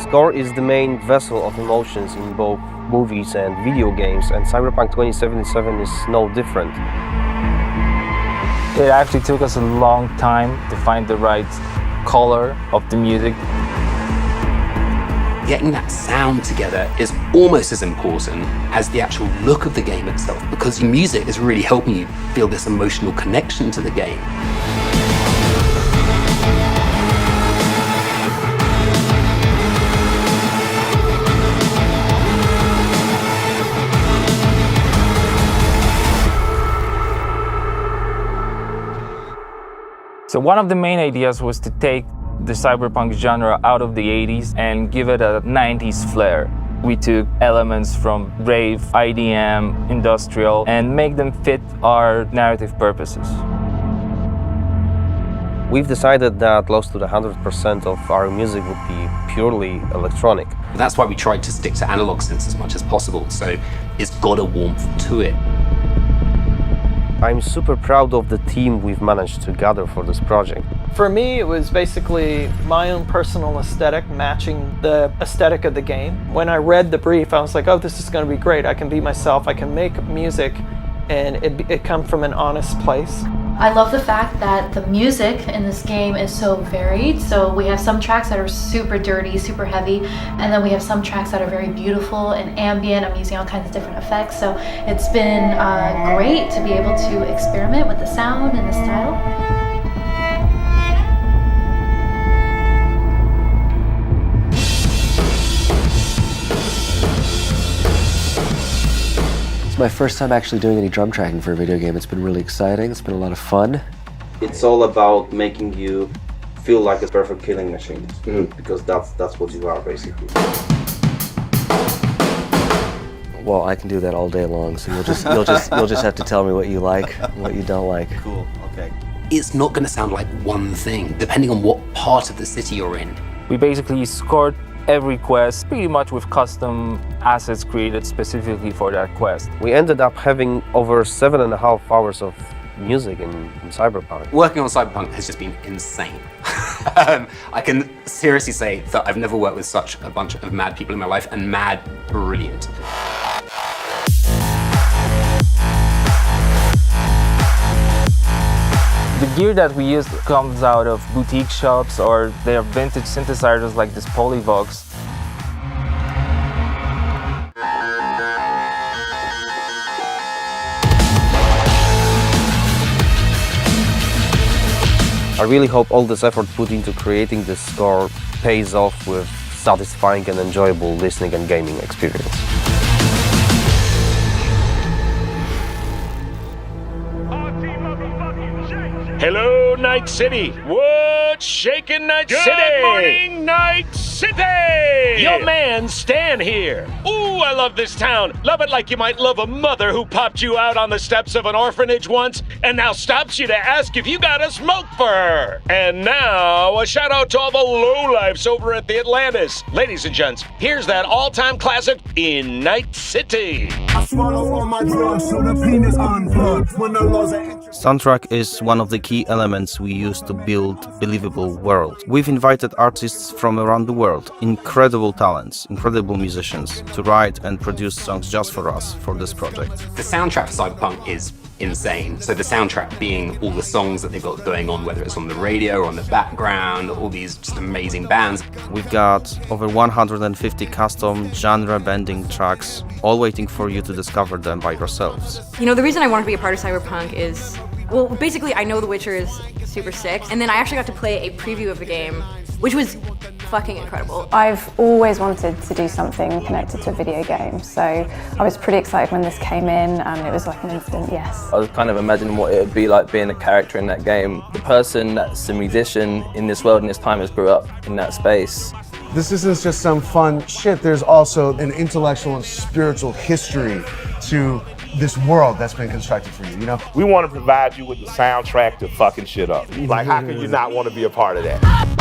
score is the main vessel of emotions in both movies and video games, and Cyberpunk 2077 is no different. It actually took us a long time to find the right color of the music. Getting that sound together is almost as important as the actual look of the game itself, because music is really helping you feel this emotional connection to the game. So one of the main ideas was to take the cyberpunk genre out of the 80s and give it a 90s flair. We took elements from rave, IDM, industrial, and make them fit our narrative purposes. We've decided that close to 100% of our music would be purely electronic. That's why we tried to stick to analog synths as much as possible, so it's got a warmth to it. I'm super proud of the team we've managed to gather for this project. For me, it was basically my own personal aesthetic matching the aesthetic of the game. When I read the brief, I was like, oh, this is going to be great. I can be myself, I can make music, and it comes from an honest place. I love the fact that the music in this game is so varied. So we have some tracks that are super dirty, super heavy, and then we have some tracks that are very beautiful and ambient. I'm using all kinds of different effects. So it's been great to be able to experiment with the sound and the style. It's my first time actually doing any drum tracking for a video game. It's been really exciting. It's been a lot of fun. It's all about making you feel like a perfect killing machine, because that's what you are basically. Well, I can do that all day long, so you'll just have to tell me what you like and what you don't like. Cool, okay. It's not going to sound like one thing, depending on what part of the city you're in. We basically scored every quest pretty much with custom assets created specifically for that quest. We ended up having over 7.5 hours of music in Cyberpunk. Working on Cyberpunk has just been insane. I can seriously say that I've never worked with such a bunch of mad people in my life, and mad brilliant. The gear that we use comes out of boutique shops, or they are vintage synthesizers like this Polyvox. I really hope all this effort put into creating this score pays off with satisfying and enjoyable listening and gaming experience. Hello, Night City. What's shaking, Night City? Good morning, Night City. Your man, Stan here. Ooh, I love this town. Love it like you might love a mother who popped you out on the steps of an orphanage once and now stops you to ask if you got a smoke for her. And now, a shout out to all the lowlifes over at the Atlantis. Ladies and gents, here's that all-time classic in Night City. I swallow all my drugs so the penis unplugged when the laws are Soundtrack is one of the key elements we use to build believable world. We've invited artists from around the world, incredible talents, incredible musicians, to write and produce songs just for us for this project. The soundtrack for Cyberpunk is insane. So the soundtrack being all the songs that they've got going on, whether it's on the radio or on the background, all these just amazing bands. We've got over 150 custom genre-bending tracks, all waiting for you to discover them by yourselves. You know, the reason I wanted to be a part of Cyberpunk is, well, basically I know The Witcher is super sick, and then I actually got to play a preview of the game, which was fucking incredible. I've always wanted to do something connected to a video game, so I was pretty excited when this came in, and it was like an instant yes. I was kind of imagining what it would be like being a character in that game. The person that's a musician in this world and this time has grew up in that space. This isn't just some fun shit, there's also an intellectual and spiritual history to this world that's been constructed for you, you know? We want to provide you with the soundtrack to fucking shit up. Like, how could you not want to be a part of that?